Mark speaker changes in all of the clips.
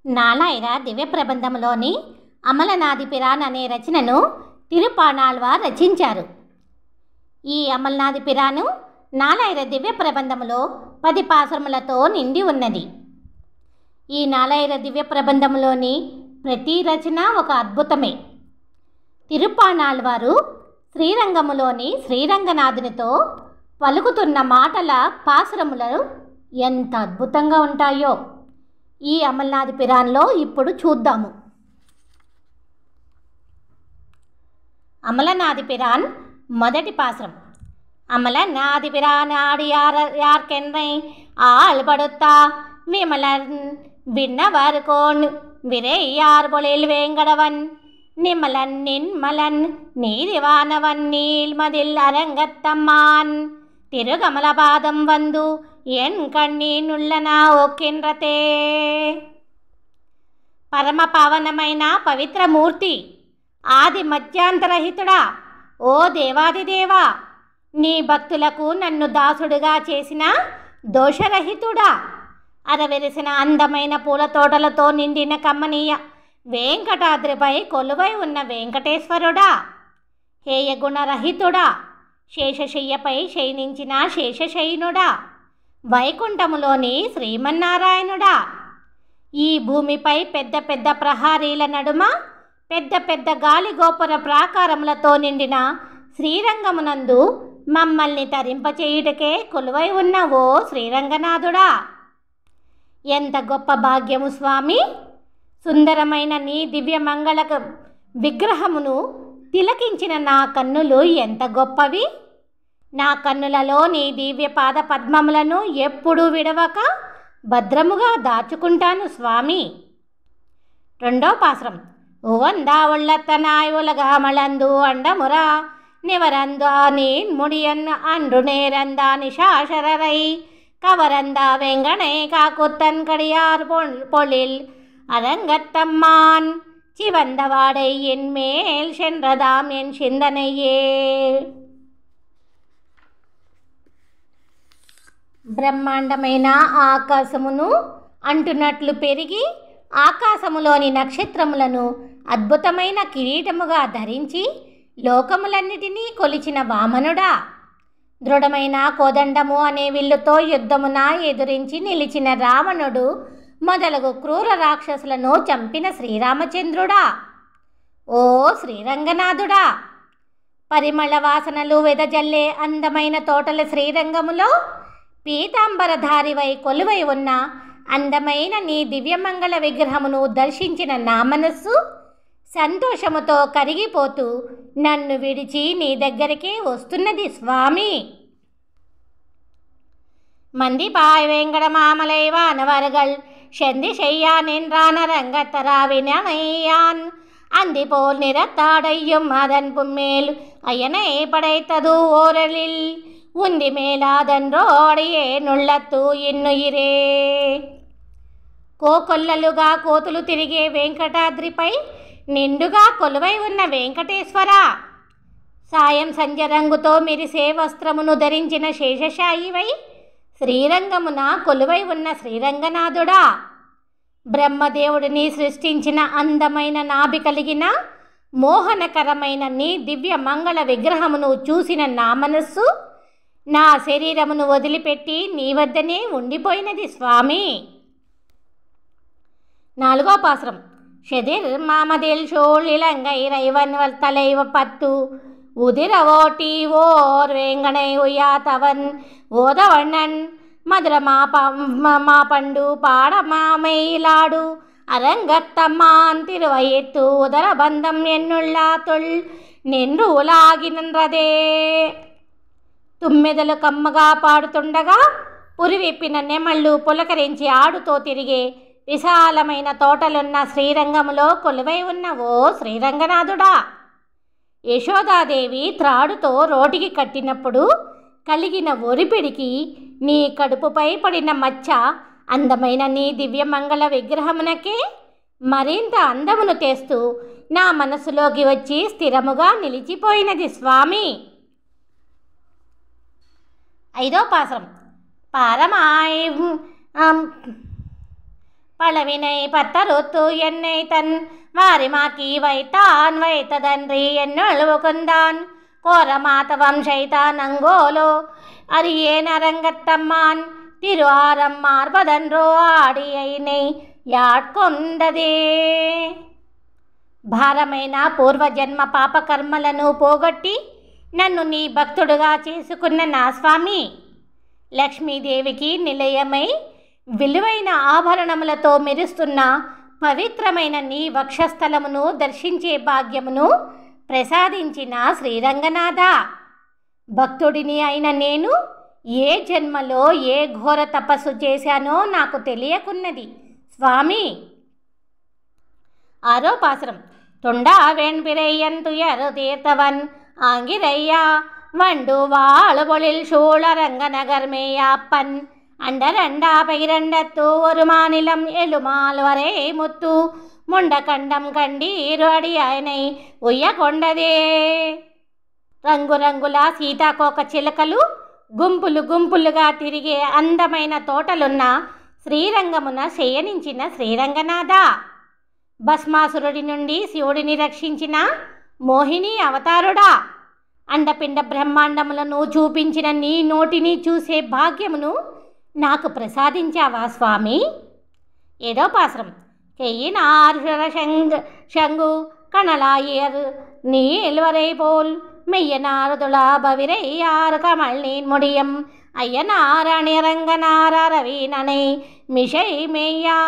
Speaker 1: నాలాయిర దివ్య ప్రబంధంలోని అమలనాది పిరాన్ అనే రచనను తిరుపానాళ్వార్ రచించారు. ఈ అమలనాది పిరాను నాలాయిర దివ్య ప్రబంధములో 10 పాసురములతో నిండి ఉన్నది. ఈ నాలాయిర దివ్య ప్రబంధంలోని ప్రతి రచన ఒక అద్భుతమే. తిరుపానాళ్వారు శ్రీరంగములోని శ్రీరంగనాథునితో పలుకుతున్న మాటల పాసురములు ఎంత అద్భుతంగా ఉంటాయో ఈ అమలనాది పిరాన్లో ఇప్పుడు చూద్దాము. అమలనాది పిరాన్ మొదటి పాసురం. அமலநாதி பிரானாடி யார்கென்றை ஆள்படுத்தா விமலன் விண்ணவர் கோன் விரையார் பொழில் வேங்கடவன் நிமலன் நின்மலன் நீதிவானவன் நீள்மதில் அரங்கத்தம்மான் తిరుగమలపాదం వందు ఎన్ కన్నీనుళ్ళనా ఒక్కిండ్రతే. పరమ పావనమైన పవిత్రమూర్తి, ఆది మధ్యాంతరహితుడా, ఓ దేవాదిదేవా, నీ భక్తులకు నన్ను దాసుడుగా చేసిన దోషరహితుడా, అరవెరిసిన అందమైన పూల తోటలతో నిండిన కమ్మనీయ వెంకటాద్రిపై కొలువై ఉన్న వెంకటేశ్వరుడా, హేయగుణరహితుడా, శేషశయ్యపై శయనించిన శేషశయనుడా, వైకుంఠములోని శ్రీమన్నారాయణుడా, ఈ భూమిపై పెద్ద పెద్ద ప్రహారీల నడుమ పెద్ద పెద్ద గాలిగోపుర ప్రాకారములతో నిండిన శ్రీరంగమునందు మమ్మల్ని తరింపచేయుటకే కొలువై ఉన్న ఓ శ్రీరంగనాథుడా, ఎంత గొప్ప భాగ్యము స్వామి! సుందరమైన నీ దివ్యమంగళ విగ్రహమును తిలకించిన నా కన్నులు ఎంత గొప్పవి! నా కన్నులలో నీ దివ్య పాద పద్మములను ఎప్పుడూ విడవక భద్రముగా దాచుకుంటాను స్వామి. రెండో పాసురం. ఉవందా ఉళ్ళత్తనాయ్ ఉలగామళందు అండమురా నివరందా నీన్ ముడియన్ అండ్రు నేరందా నిశాశరరై కవరందా వెంగణై కాకుత్తన్ కడియార్ பொழில் அரங்கத்தம்மான் சிவந்தவாடை என் மேல் சென்றதாம் என் சிந்தனையே. బ్రహ్మాండమైన ఆకాశమును అంటున్నట్లు పెరిగి ఆకాశములోని నక్షత్రములను అద్భుతమైన కిరీటముగా ధరించి లోకములన్నిటినీ కొలిచిన వామనుడా, దృఢమైన కోదండము అనే విల్లుతో యుద్ధమున ఎదురించి నిలిచిన రావణుడు మొదలగు క్రూర రాక్షసులను చంపిన శ్రీరామచంద్రుడా, ఓ శ్రీరంగనాథుడా, పరిమళ వాసనలు వెదజల్లే అందమైన తోటల శ్రీరంగములో పీతాంబరధారివై కొలువై ఉన్న అందమైన నీ దివ్యమంగళ విగ్రహమును దర్శించిన నా మనస్సు సంతోషముతో కరిగిపోతూ నన్ను విడిచి నీ దగ్గరికే వస్తున్నది స్వామి. மந்திபாய் வேங்கட மாமலை வானவர்கள் செந்தி செய்யா நின்றான ரங்கத்தராவினையான் அந்தி போல் நிறத்தாடையும் அதன் பும்மேல் அயனை படைத்தது ஓரலில் உந்தி மேலாதன்றோடையே నుళ్ళత్తు ఎన్నుయిరే. కోకొల్లలుగా కోతులు తిరిగే వెంకటాద్రిపై నిండుగా కొలువై ఉన్న వెంకటేశ్వర, సాయం సంధ్య రంగుతో మెరిసే వస్త్రమును ధరించిన శేషశాయివై శ్రీరంగమున కొలువై ఉన్న శ్రీరంగనాథుడా, బ్రహ్మదేవుడిని సృష్టించిన అందమైన నాభి కలిగిన మోహనకరమైన నీ దివ్య మంగళ విగ్రహమును చూసిన నా మనస్సు నా శరీరమును వదిలిపెట్టి నీ వద్దనే ఉండిపోయినది స్వామి. నాలుగో పాసురం. షెదిర్ మామదిల్ షోళ్ ఇలంగై రైవన్ తలైవ పత్తు உதிர ஓட்டி ஓர் வேங்கனை உய்யாத்தவன் ஓதவண்ணன் மதுர மாபண்டு பாடமாமையிலாடு அரங்கத்தம்மான் திருவயிற்று உதர బంధం ఎన్నుళ్ళాతుల్ నిన్ను ఉలాగినదే. తుమ్మెదలు కమ్మగా పాడుతుండగా పురివిప్పిన నెమళ్ళు పులకరించి ఆడుతో తిరిగే విశాలమైన తోటలున్న శ్రీరంగములో కొలువై ఉన్న ఓ శ్రీరంగనాథుడా, యశోదాదేవి త్రాడుతో రోటికి కట్టినప్పుడు కలిగిన ఒరిపిడికి నీ కడుపుపై పడిన మచ్చ అందమైన నీ దివ్యమంగళ విగ్రహమునకే మరింత అందమును తెస్తూ నా మనసులోకి వచ్చి స్థిరముగా నిలిచిపోయినది స్వామి. ఐదో పాసురం. பழவினை பத்தறுத்து என்னை தன் வாரிமாக்கி வைத்தான் வைத்ததன்றி என்னொழுவு கொண்டான் கோரமாதவம் செய்தான் அங்கோலோ அரியேன் அரங்கத்தம்மான் திரு ஆரம் மார்பதன்றோ ఆడియైனை యాడ్కొండదే. భారమైన పూర్వజన్మ పాపకర్మలను పోగొట్టి నన్ను నీ భక్తుడుగా చేసుకున్న నా స్వామి, లక్ష్మీదేవికి నిలయమై విలువైన ఆభరణములతో మెరుస్తున్న పవిత్రమైన నీ వక్షస్థలమును దర్శించే భాగ్యమును ప్రసాదించిన శ్రీరంగనాథ, భక్తుడిని అయిన నేను ఏ జన్మలో ఏ ఘోర తపస్సు చేశానో నాకు తెలియకున్నది స్వామి. 6వ పాసురం. తొండా వెణ్పిరయ్యన్ తుయరు తీర్తవన్ ఆంగిరయ్యా వండు వాళుபொழில் சூழரங்கநகர்மேயாப்பன் அண்டரண்டா பகிரண்டத்து ஒரு மாநிலம் எழுமால் வரை முத்து ముండకండం కండీరు అడియైனை ఉయ్యకొండదే. రంగురంగుల సీతాకోక చిలకలు గుంపులు గుంపులుగా తిరిగే అందమైన తోటలున్న శ్రీరంగమున శయనించిన శ్రీరంగనాథ, భస్మాసురుడి నుండి శివుడిని రక్షించిన మోహిని అవతారుడా, అండపిండ బ్రహ్మాండములను చూపించిన నీ నోటిని చూసే భాగ్యమును నాకు ప్రసాదించావా స్వామి. 7వ పాసురం. కెయ్యినార్ శంగు కణలాయర్ நீள்வரை போல் மெய்யனாறுதுளா பவிரையார் கமல் நீன் முடியும் ஐயனார் அணிரங்கனார் அரவீனனை மிஷை மெய்யா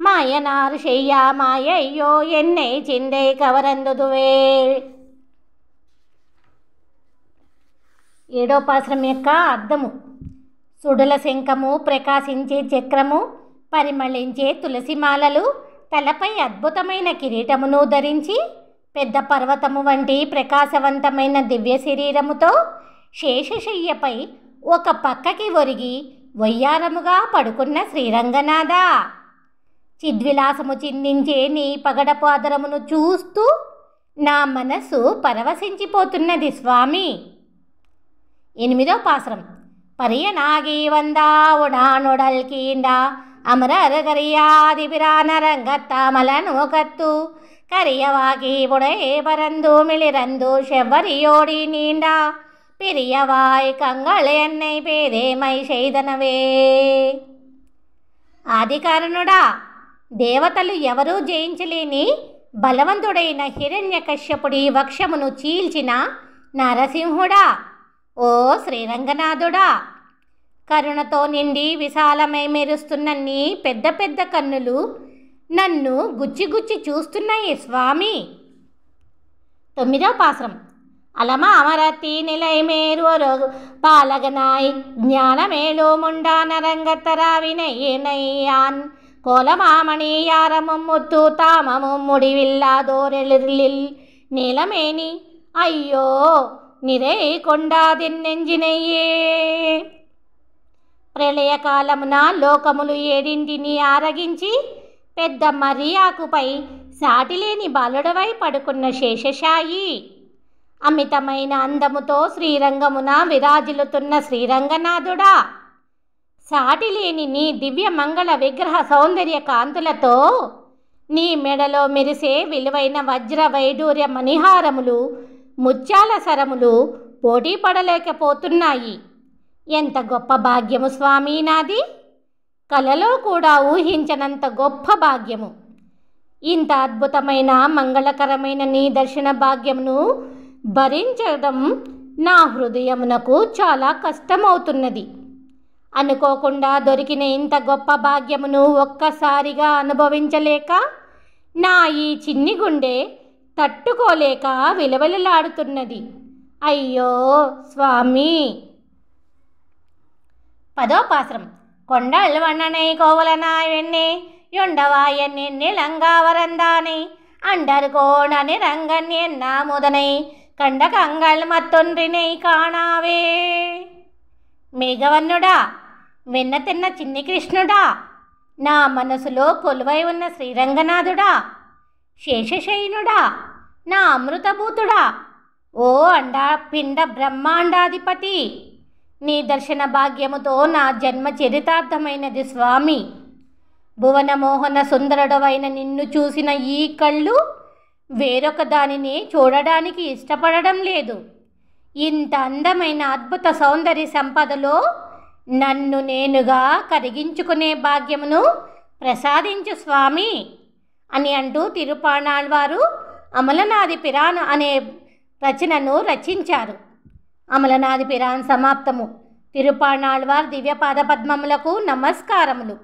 Speaker 1: మాయనారు చెయ్యా మాయయ్యో ఎన్నై చిందే కవరందుదువే. 7వ పాసురం యొక్క అర్థము. సుడుల శంఖము, ప్రకాశించే చక్రము, పరిమళించే తులసిమాలలు, తలపై అద్భుతమైన కిరీటమును ధరించి పెద్ద పర్వతము వంటి ప్రకాశవంతమైన దివ్య శరీరముతో శేషశయ్యపై ఒక పక్కకి ఒరిగి వయ్యారముగా పడుకున్న శ్రీరంగనాథ, చిద్విలాసము చిందించే నీ పగడపు ఆదరమును చూస్తూ నా మనస్సు పరవశించిపోతున్నది స్వామి. 8వ పాసురం. పరియనాగి వందా ఉడానుడల్ కీండా అమరగరియాది పిరానరంగత్తామలను కత్తు కరియవాగి బుడే పరందు మిళిరందు శెవ్వరియోడి నీండా పిరియవాయ్ కంగళ ఎన్నై పేదేమై శైదనవే. ఆదికారణుడా, దేవతలు ఎవరూ జయించలేని బలవంతుడైన హిరణ్యకశ్యపుడి వక్షమును చీల్చిన నరసింహుడా, ఓ శ్రీరంగనాథుడా, కరుణతో నిండి విశాలమై మెరుస్తున్న నీ పెద్ద పెద్ద కన్నులు నన్ను గుచ్చి గుచ్చి చూస్తున్నాయి స్వామి. 9వ పాసురం. అలమ అమరతి నిలయమేరు పాలగనాయ్ జ్ఞానమేళు ముండానరంగతరావినయ్యాన్ కోలమామణి యారముం ముత్తు తామముం முடிவில்லாதோரெழில் నీలమేని అయ్యో నిరే కొండాదిన్నెంజినయ్యే. ప్రళయకాలమున లోకములు 7 ఆరగించి పెద్ద మరియాకుపై సాటిలేని బాలుడవై పడుకున్న శేషశాయి, అమితమైన అందముతో శ్రీరంగమున విరాజిల్లుతున్న శ్రీరంగనాథుడా, సాటిలేని నీ దివ్య మంగళ విగ్రహ సౌందర్య కాంతులతో నీ మెడలో మెరిసే విలువైన వజ్ర వైడూర్య మణిహారములు, ముత్యాల సరములు పోటీ పడలేకపోతున్నాయి. ఎంత గొప్ప భాగ్యము స్వామి నాది, కలలో కూడా ఊహించనంత గొప్ప భాగ్యము. ఇంత అద్భుతమైన మంగళకరమైన నీ దర్శన భాగ్యమును భరించడం నా హృదయమునకు చాలా కష్టమవుతున్నది. అనుకోకుండా దొరికిన ఇంత గొప్ప భాగ్యమును ఒక్కసారిగా అనుభవించలేక నా ఈ చిన్ని గుండె తట్టుకోలేక విలవిలలాడుతున్నది. అయ్యో స్వామి. 10వ పాసురం. కొండల్ వண்ணனை கோவலனாய் வெண்ணே யொண்டவாயன் நிலங்காவரந்தானை அண்டர்கோணனி ரங்கன் என்ன முதனை కండ కంగళ్ మత్తొండ్రినై కాణావే. మేఘవన్నుడా, వెన్న తిన్న చిన్ని కృష్ణుడా, నా మనసులో కొలువై ఉన్న శ్రీరంగనాథుడా, శేషశయనుడా, నా అమృతభూతుడా, ఓ అండా పిండ బ్రహ్మాండాధిపతి, నీ దర్శన భాగ్యముతో నా జన్మ చరితార్థమైనది స్వామి. భువనమోహన సుందరుడవైన నిన్ను చూసిన ఈ కళ్ళు వేరొక దానిని చూడడానికి ఇష్టపడడం లేదు. ఇంత అందమైన అద్భుత సౌందర్య సంపదలో నన్ను నేనుగా కరిగించుకునే భాగ్యమును ప్రసాదించు స్వామి అని అంటూ తిరుపాణాళ్వారు అమలనాది పిరాన్ అనే రచనను రచించారు. అమలనాది పిరాన్ సమాప్తము. తిరుపాణాళ్వార్ దివ్య పాదపద్మములకు నమస్కారములు.